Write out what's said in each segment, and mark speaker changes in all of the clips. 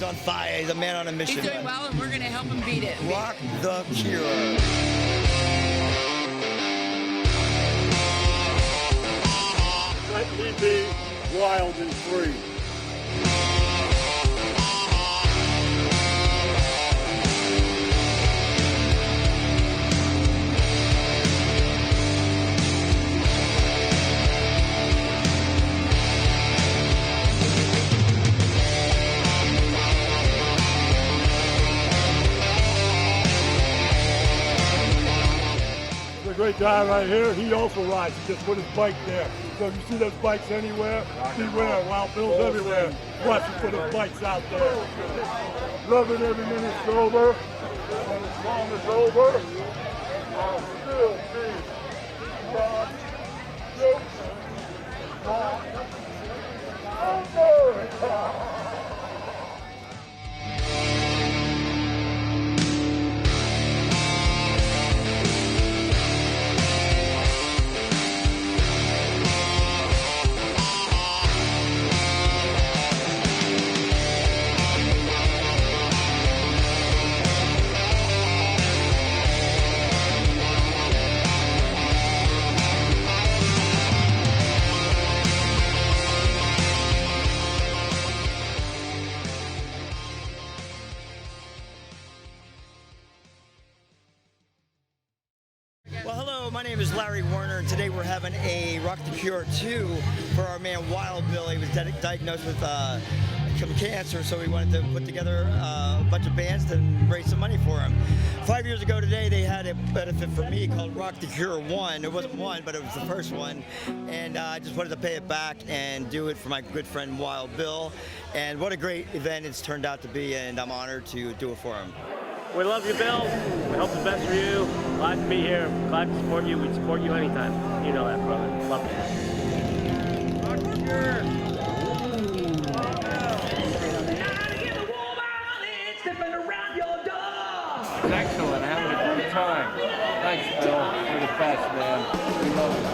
Speaker 1: He's on fire. He's a man on a mission.
Speaker 2: He's doing well, and we're going to help him beat it.
Speaker 1: Rock the Cure.
Speaker 3: Let me be wild and free. Great guy right here. He also rides. He just put his bike there. So if you see those bikes anywhere, beware. Wild Bill's everywhere. Watch him put his bikes out there. Love it every minute sober. When as long as over, I'll still be Rock America.
Speaker 1: Well, hello, my name is Larry Warner, and today we're having a Rock the Cure 2 for our man Wild Bill. He was diagnosed with some cancer, so we wanted to put together a bunch of bands to raise some money for him. 5 years ago today, they had a benefit for me called Rock the Cure 1. It wasn't one, but it was the first one, and I just wanted to pay it back and do it for my good friend Wild Bill. And what a great event it's turned out to be, and I'm honored to do it for him.
Speaker 4: We love you, Bill. We hope the best for you. Glad to be here. Glad to support you. We'd support you anytime. You know that, brother. Love you. Rock the Cure.
Speaker 5: It's excellent. Having a great time. Thanks, Bill. You're the best, man. We love you.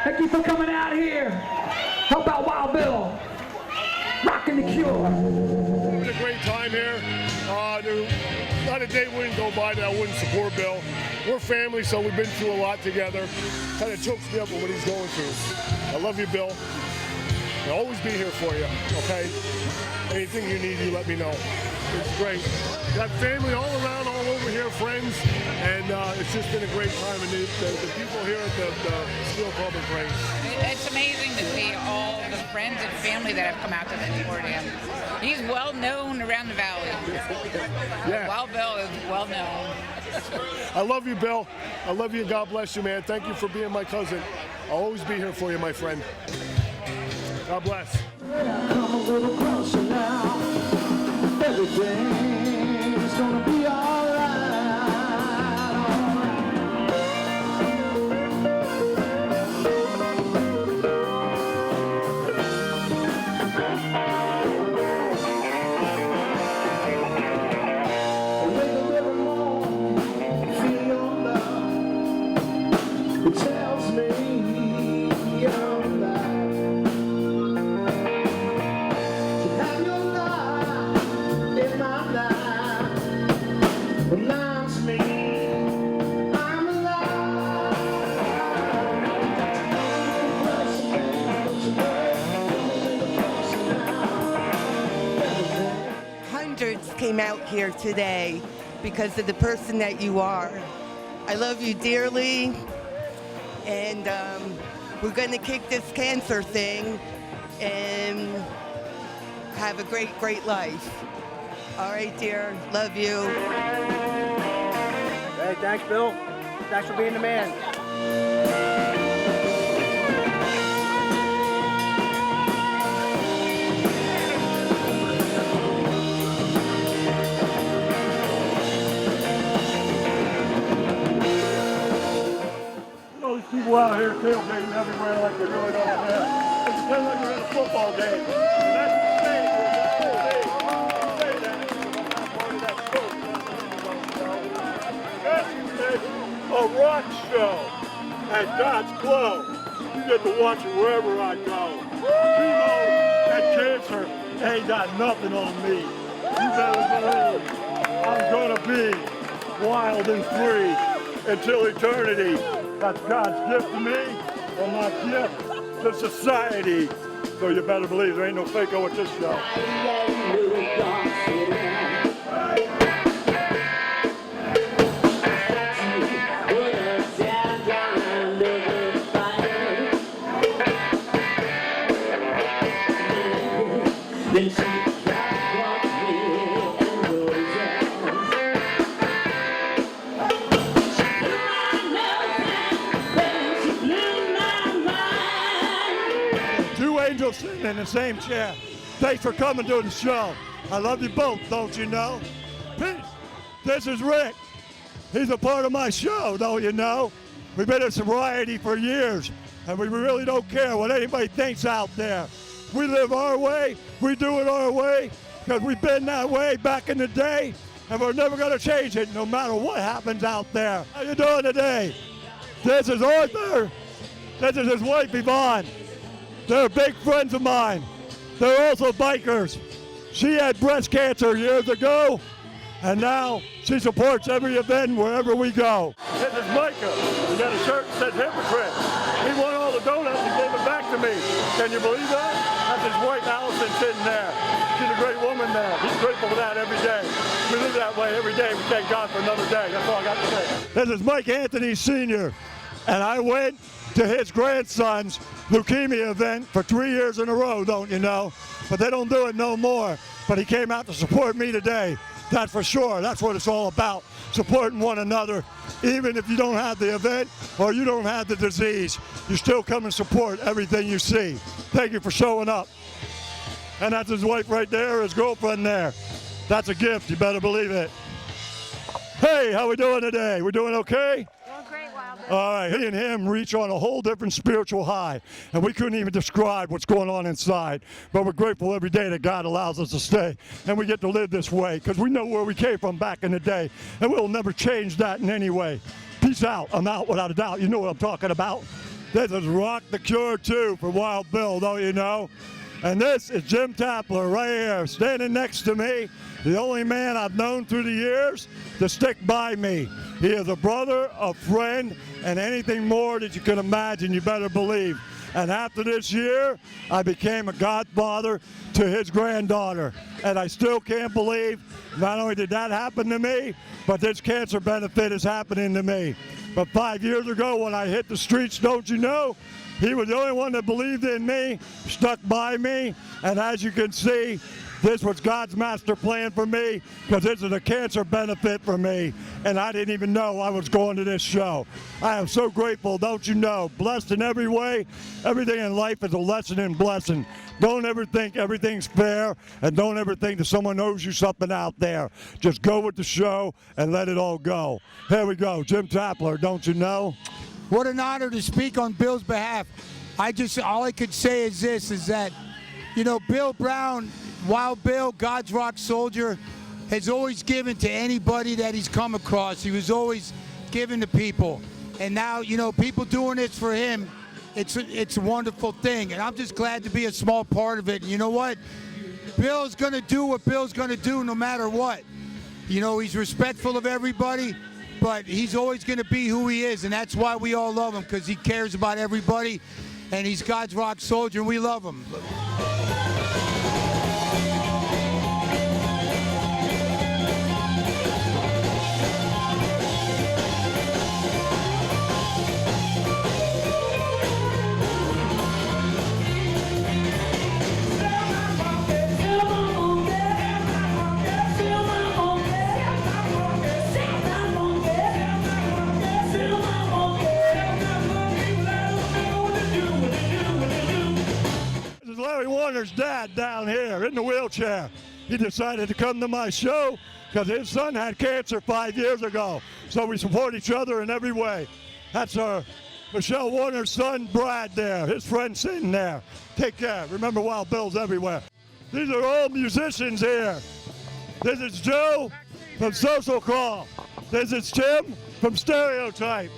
Speaker 6: Thank you for coming out here. How about Wild Bill? Rocking the Cure.
Speaker 3: It's a great time here. Not a day wouldn't go by that I wouldn't support Bill. We're family, so we've been through a lot together. Kind of chokes me up with what he's going through. I love you, Bill. I'll always be here for you, okay? Anything you need, you let me know. It's great. Got family all around, all over here, friends, and it's just been a great time. And the people here at the Steel Club are great.
Speaker 2: It's amazing to see all the friends and family that have come out to support him. He's well known around the valley.
Speaker 3: Yeah.
Speaker 2: Wild Bill is well known.
Speaker 3: I love you, Bill. I love you, and God bless you, man. Thank you for being my cousin. I'll always be here for you, my friend. God bless.
Speaker 6: Come a little closer now. Everything's gonna be alright. Wake up every morning, feel love. It tells me you're alive. Have your life in my life. Reminds me I'm alive.
Speaker 7: Hundreds came out here today because of the person that you are. I love you dearly, and we're going to kick this cancer thing and have a great, great life. All right, dear. Love you.
Speaker 4: Hey, thanks, Bill. Thanks for being the man.
Speaker 3: Those people out here tailgating everywhere like they really don't care. It's like we're at a football game. And that's the thing. show at God's Club. You get to watch it wherever I go. Chemo and cancer ain't got nothing on me. You better believe I'm gonna be wild and free until eternity. That's God's gift to me and my gift to society. So you better believe there ain't no fake-o at this show. Two angels sitting in the same chair. Thanks for coming to the show. I love you both, don't you know? Peace. This is Rick. He's a part of my show, don't you know? We've been in sobriety for years, and we really don't care what anybody thinks out there. We live our way, we do it our way, because we've been that way back in the day, and we're never going to change it no matter what happens out there. How you doing today? This is Arthur. This is his wife, Yvonne. They're big friends of mine. They're also bikers. She had breast cancer years ago, and now she supports every event wherever we go. This is Micah. He got a shirt that says hypocrite. He won all the donuts and gave it back to me. Can you believe that? That's his wife, Allison, sitting there. She's a great woman there. He's grateful for that every day. We live that way every day. We thank God for another day. That's all I got to say. This is Mike Anthony Sr., and I went to his grandson's leukemia event for 3 years in a row, don't you know? But they don't do it no more. But he came out to support me today. That's for sure. That's what it's all about, supporting one another. Even if you don't have the event or you don't have the disease, you still come and support everything you see. Thank you for showing up. And that's his wife right there, his girlfriend there. That's a gift, you better believe it. Hey, how we doing today? We doing okay?
Speaker 8: Doing great, Wild Bill.
Speaker 3: All right, he and him reach on a whole different spiritual high, and we couldn't even describe what's going on inside. But we're grateful every day that God allows us to stay, and we get to live this way, because we know where we came from back in the day, and we'll never change that in any way. Peace out. I'm out without a doubt. You know what I'm talking about. This is Rock the Cure 2 for Wild Bill, don't you know? And this is Jim Tapler right here, standing next to me, the only man I've known through the years to stick by me. He is a brother, a friend, and anything more that you can imagine, you better believe. And after this year, I became a godfather to his granddaughter. And I still can't believe not only did that happen to me, but this cancer benefit is happening to me. But 5 years ago when I hit the streets, don't you know, he was the only one that believed in me, stuck by me, and as you can see, this was God's master plan for me, because this is a cancer benefit for me, and I didn't even know I was going to this show. I am so grateful, don't you know, blessed in every way. Everything in life is a lesson in blessing. Don't ever think everything's fair, and don't ever think that someone owes you something out there. Just go with the show and let it all go. Here we go, Jim Tapler, don't you know?
Speaker 9: What an honor to speak on Bill's behalf. All I could say is this, is that, you know, Bill Brown, Wild Bill, God's Rock Soldier, has always given to anybody that he's come across. He was always giving to people. And now, you know, people doing this for him, it's a wonderful thing. And I'm just glad to be a small part of it. And you know what? Bill's going to do what Bill's going to do no matter what. You know, he's respectful of everybody, but he's always going to be who he is, and that's why we all love him, because he cares about everybody, and he's God's Rock Soldier, and we love him.
Speaker 3: Larry Warner's dad down here in the wheelchair. He decided to come to my show because his son had cancer 5 years ago. So we support each other in every way. That's Michelle Warner's son, Brad, there. His friend sitting there. Take care. Remember, Wild Bill's everywhere. These are all musicians here. This is Joe from Social Call. This is Tim from Stereotype.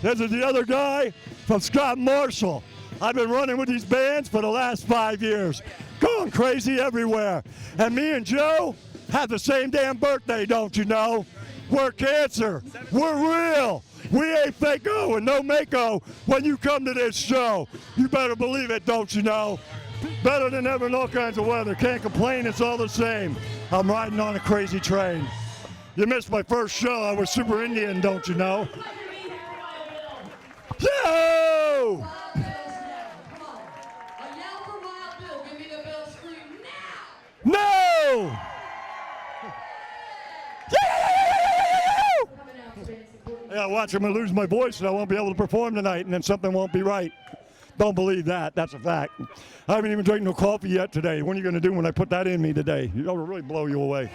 Speaker 8: This is the other guy from Scott Marshall. I've been running with these bands for the last 5 years, going crazy everywhere. And me and Joe have the same damn birthday, don't you know? We're cancer. We're real. We ain't fake-o and no make-o when you come to this show. You better believe it, don't you know? Better than ever in all kinds of weather. Can't complain, it's all the same. I'm riding on a crazy train. You missed my first show. I was Super Indian, don't you know? Yo! No! Yeah, watch, I'm going to lose my voice and I won't be able to perform tonight, and then something won't be right. Don't believe that. That's a fact. I haven't even drank no coffee yet today. What are you going to do when I put that in me today? It'll really blow you away.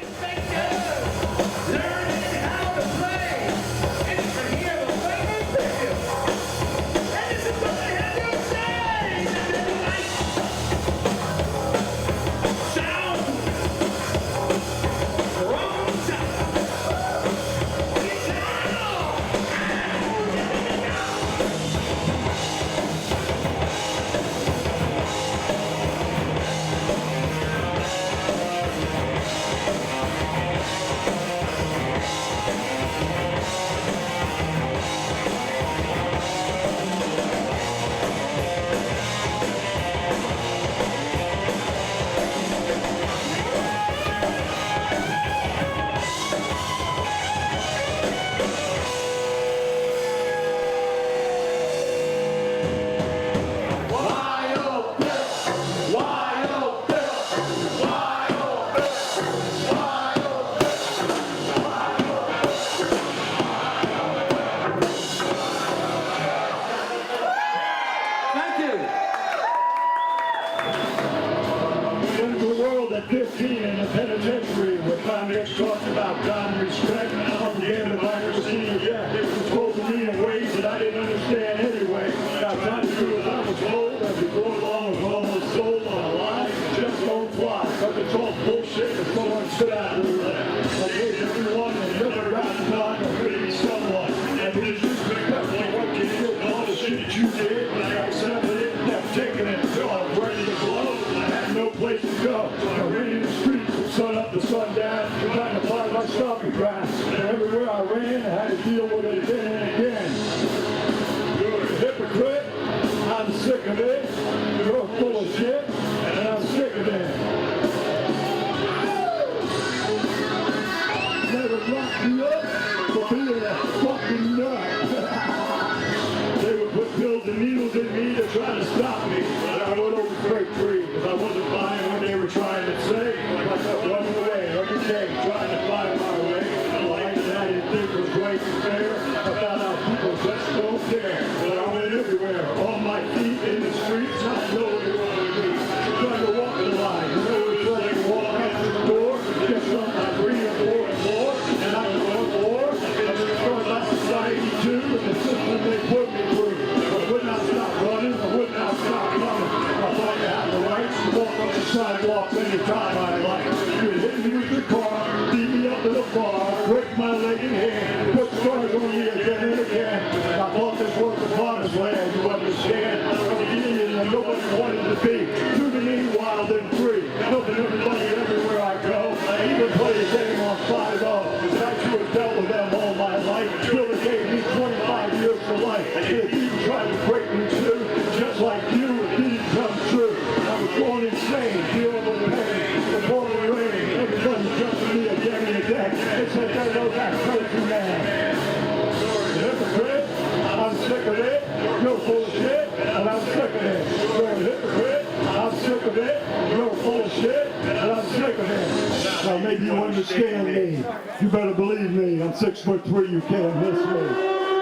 Speaker 8: Maybe you understand me. You better believe me. I'm 6'3". You can't miss me.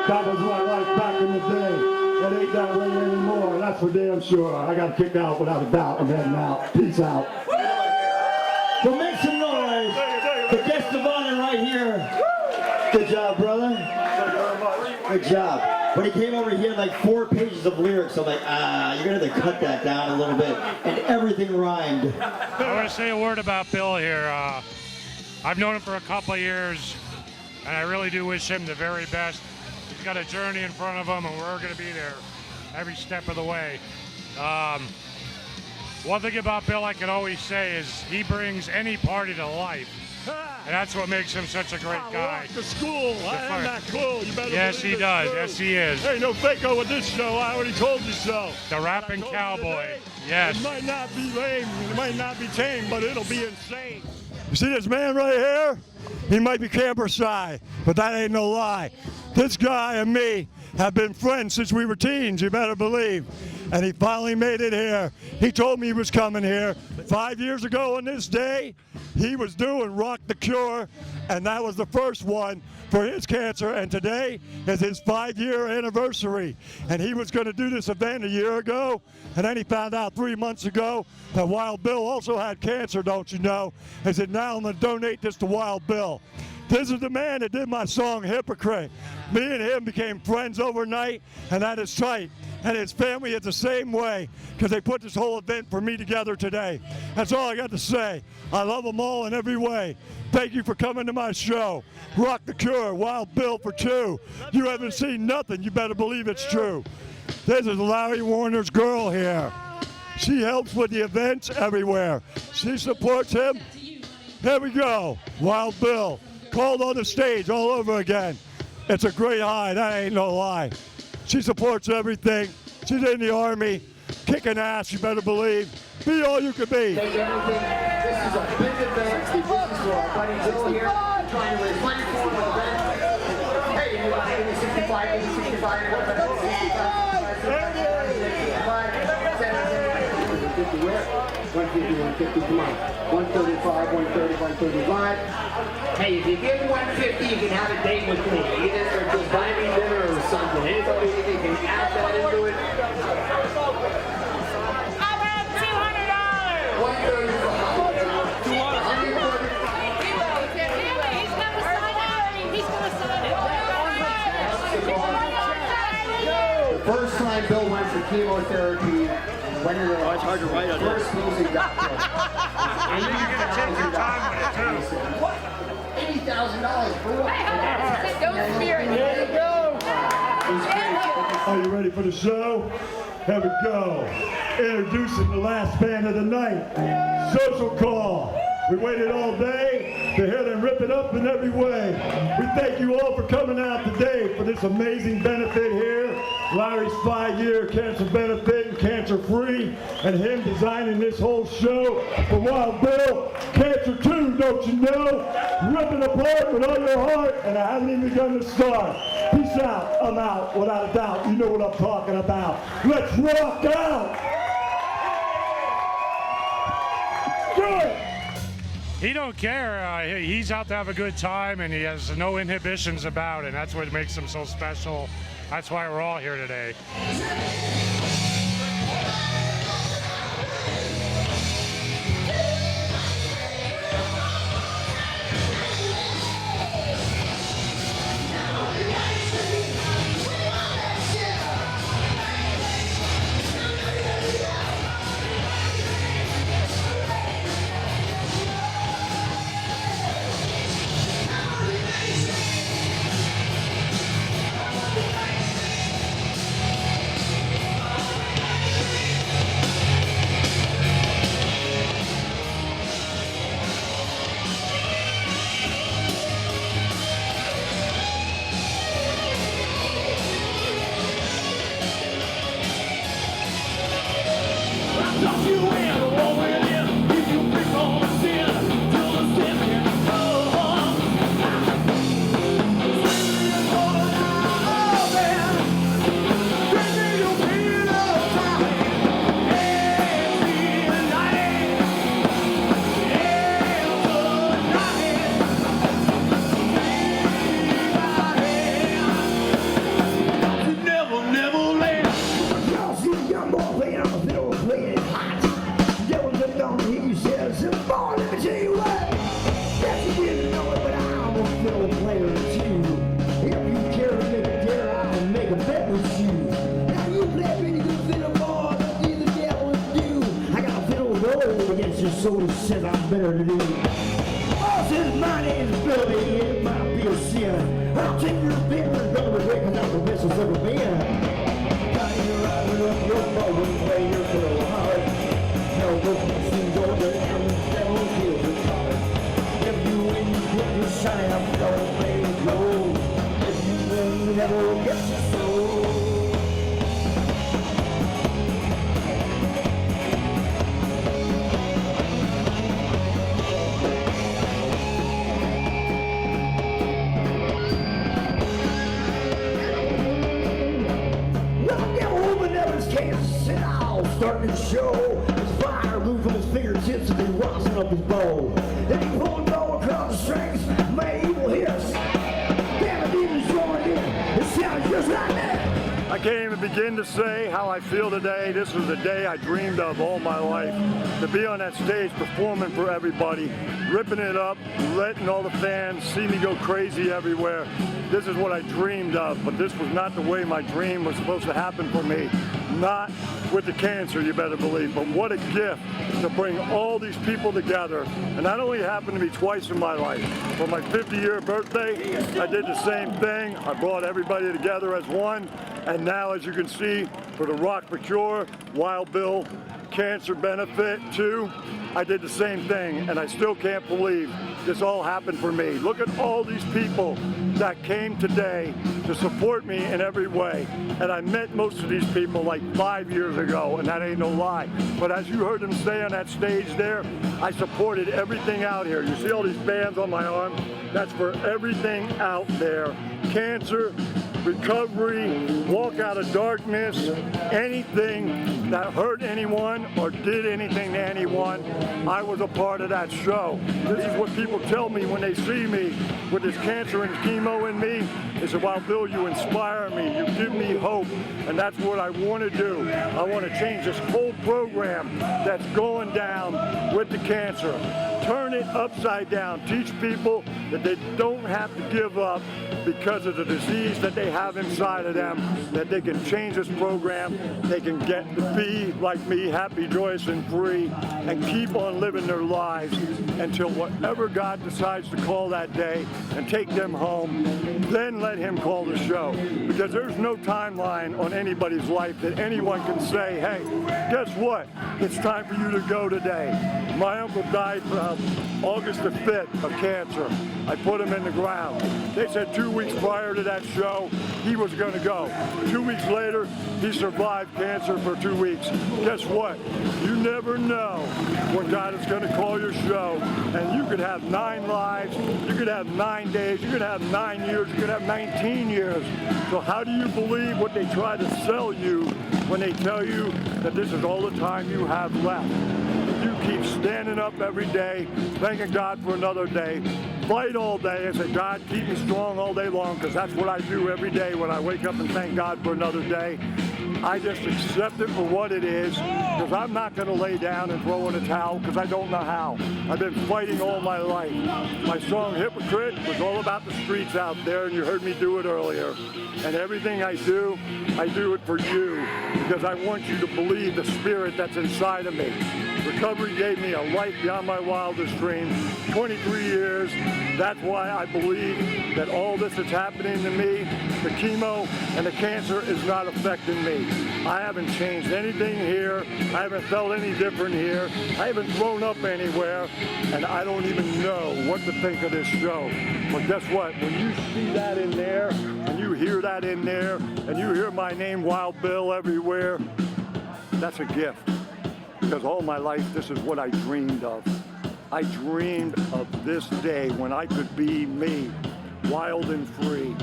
Speaker 8: That was my life back in the day. It ain't that way anymore. That's for damn sure. I got kicked out without a doubt. I'm heading out. Peace out.
Speaker 1: So make some noise. The guest of honor right here. Good job, brother. Good job. When he came over, he had like 4 pages of lyrics. I'm like, you're gonna have to cut that down a little bit. And everything rhymed.
Speaker 10: I want to say a word about Bill here. I've known him for a couple of years, and I really do wish him the very best. He's got a journey in front of him, and we're going to be there every step of the way. One thing about Bill I can always say is he brings any party to life. And that's what makes him such a great guy.
Speaker 8: Rock the school. I am that cool. You better
Speaker 10: Yes, he
Speaker 8: believe
Speaker 10: does.
Speaker 8: it's true.
Speaker 10: Yes, he is.
Speaker 8: Hey, no fako with this show. I already told you so.
Speaker 10: The rapping
Speaker 8: But I told you
Speaker 10: cowboy.
Speaker 8: today,
Speaker 10: Yes.
Speaker 8: It might not be lame. It might not be tame, but it'll be insane. You see this man right here? He might be camper shy, but that ain't no lie. This guy and me have been friends since we were teens, you better believe. And he finally made it here. He told me he was coming here. 5 years ago on this day, he was doing Rock the Cure, and that was the first one for his cancer, and today is his 5-year anniversary. And he was going to do this event a year ago, and then he found out 3 months ago that Wild Bill also had cancer, don't you know? He said, now I'm going to donate this to Wild Bill. This is the man that did my song Hypocrite. Me and him became friends overnight, and that is tight. And his family is the same way, because they put this whole event for me together today. That's all I got to say. I love them all in every way. Thank you for coming to my show. Rock the Cure, Wild Bill for 2. You haven't seen nothing, you better believe it's true. This is Larry Warner's girl here. She helps with the events everywhere. She supports him. Here we go, Wild Bill. Called on the stage all over again. It's a great high, that ain't no lie. She supports everything. She's in the Army, kicking ass, you better believe. Be all you can be.
Speaker 6: Take everything. This is a big event. This is for our buddy Bill here, trying to raise money for the event. Hey, you want 8065, 8065, 150, come on. 135, 130, 135. Hey, if you give 150, you can have a date with me. Either just buy me dinner or something. Anybody, you can add that into it.
Speaker 2: How about $200?
Speaker 6: 130.
Speaker 2: He's gonna sign it.
Speaker 6: First time Bill went for chemotherapy, went into the
Speaker 1: it's hard to write on
Speaker 6: first losing doctor.
Speaker 10: I think you're going to take your time with it, too.
Speaker 6: $80,000 for what?
Speaker 2: Go Spirit.
Speaker 6: There you go.
Speaker 8: Are you ready for the show? Here we go. Introducing the last band of the night, Social Call. We waited all day to hear them rip it up in every way. We thank you all for coming out today for this amazing benefit here. Larry's 5-year cancer benefit, cancer free, and him designing this whole show for Wild Bill. Cancer 2, don't you know? Rip it apart with all your heart, and I haven't even begun to start. Peace out, I'm out, without a doubt. You know what I'm talking about. Let's rock out! Do it!
Speaker 10: He don't care. He's out to have a good time, and he has no inhibitions about it. That's what makes him so special. That's why we're all here today.
Speaker 6: Says I'm better to do. Boss, my name's Billy, it might be
Speaker 11: be a sin. I'll take your bed and go to waking up the business of a man. Got you riding up your boat and play your fiddle hard. Hell, go see Georgia and the devil kills your heart. If you win, you get your shine up, don't play it low. If you win, you never get your soul. Starting to show his fire moving from his fingertips as he rising up his bow. Then he pulled the bow across the strings, made evil hiss. Damn, the demons joined in. It sounded just like that.
Speaker 8: I can't even begin to say how I feel today. This was the day I dreamed of all my life. To be on that stage performing for everybody, ripping it up, letting all the fans see me go crazy everywhere. This is what I dreamed of, but this was not the way my dream was supposed to happen for me. Not with the cancer, you better believe, but what a gift to bring all these people together. And that only happened to me twice in my life. For my 50-year birthday, I did the same thing. I brought everybody together as one. And now, as you can see, for the Rock for Cure, Wild Bill Cancer Benefit 2, I did the same thing, and I still can't believe this all happened for me. Look at all these people that came today to support me in every way. And I met most of these people like 5 years ago, and that ain't no lie. But as you heard them say on that stage there, I supported everything out here. You see all these bands on my arm? That's for everything out there. Cancer, recovery, walk out of darkness, anything that hurt anyone or did anything to anyone, I was a part of that show. This is what people tell me when they see me with this cancer and chemo in me. They say, "Well, Bill, you inspire me, you give me hope," and that's what I want to do. I want to change this whole program that's going down with the cancer. Turn it upside down. Teach people that they don't have to give up because of the disease that they have inside of them, that they can change this program, they can get to be like me, happy, joyous, and free, and keep on living their lives until whatever God decides to call that day and take them home, then let him call the show. Because there's no timeline on anybody's life that anyone can say, "Hey, guess what? It's time for you to go today." My uncle died August the 5th of cancer. I put him in the ground. They said 2 weeks prior to that show, he was going to go. 2 weeks later, he survived cancer for 2 weeks. Guess what? You never know when God is going to call your show, and you could have 9 lives, you could have 9 days, you could have 9 years, you could have 19 years. So how do you believe what they try to sell you when they tell you that this is all the time you have left? You keep standing up every day, thanking God for another day. Fight all day and say, "God, keep me strong all day long," because that's what I do every day when I wake up and thank God for another day. I just accept it for what it is, because I'm not going to lay down and throw in a towel, because I don't know how. I've been fighting all my life. My song Hypocrite was all about the streets out there, and you heard me do it earlier. And everything I do it for you, because I want you to believe the spirit that's inside of me. Recovery gave me a life beyond my wildest dreams. 23 years. That's why I believe that all this that's happening to me, the chemo and the cancer, is not affecting me. I haven't changed anything here. I haven't felt any different here. I haven't thrown up anywhere, and I don't even know what to think of this show. But guess what? When you see that in there, and you hear that in there, and you hear my name, Wild Bill, everywhere, that's a gift. Because all my life, this is what I dreamed of. I dreamed of this day when I could be me, wild and free,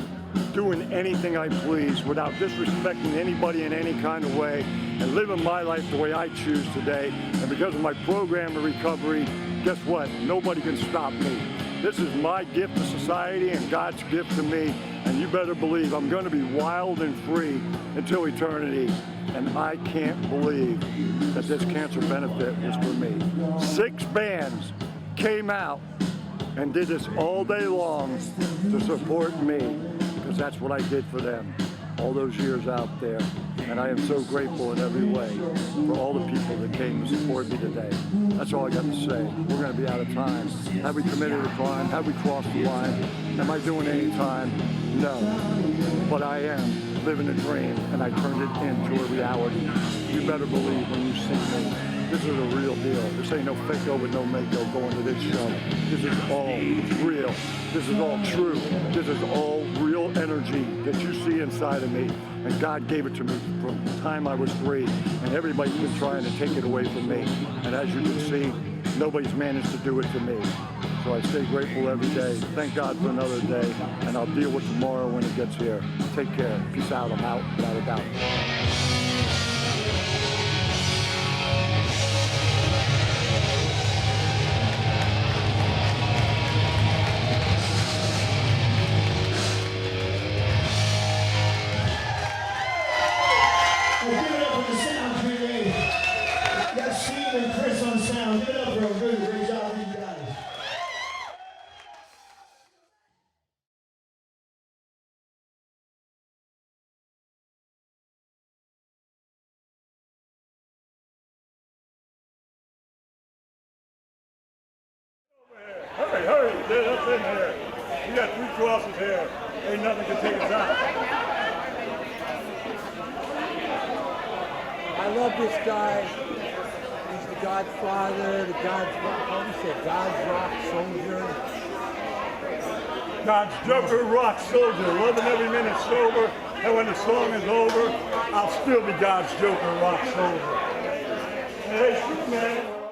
Speaker 8: doing anything I please without disrespecting anybody in any kind of way, and living my life the way I choose today. And because of my program of recovery, guess what? Nobody can stop me. This is my gift to society and God's gift to me. And you better believe I'm going to be wild and free until eternity. And I can't believe that this cancer benefit was for me. 6 bands came out and did this all day long to support me, because that's what I did for them all those years out there. And I am so grateful in every way for all the people that came to support me today. That's all I got to say. We're going to be out of time. Have we committed a crime? Have we crossed the line? Am I doing any time? No. But I am living a dream, and I turned it into a reality. You better believe when you see me. This is a real deal. This ain't no fake-o with no make-o going to this show. This is all real. This is all true. This is all real energy that you see inside of me. And God gave it to me from the time I was 3. And everybody's been trying to take it away from me. And as you can see, nobody's managed to do it to me. So I stay grateful every day. Thank God for another day. And I'll deal with tomorrow when it gets here. Take care. Peace out. I'm out, without a doubt.
Speaker 11: Well, give it up for the sound crew. You got Steve and Chris on sound. Give it up for them. Good, great job, you guys.
Speaker 8: Hurry, hurry, get up in here. We got 3 crosses here. Ain't nothing can take us out.
Speaker 9: I love this guy. He's the Godfather, God's Rock Soldier.
Speaker 8: God's Joker Rock Soldier, loving every minute sober. And when the song is over, I'll still be God's Joker Rock Soldier. Hey, man.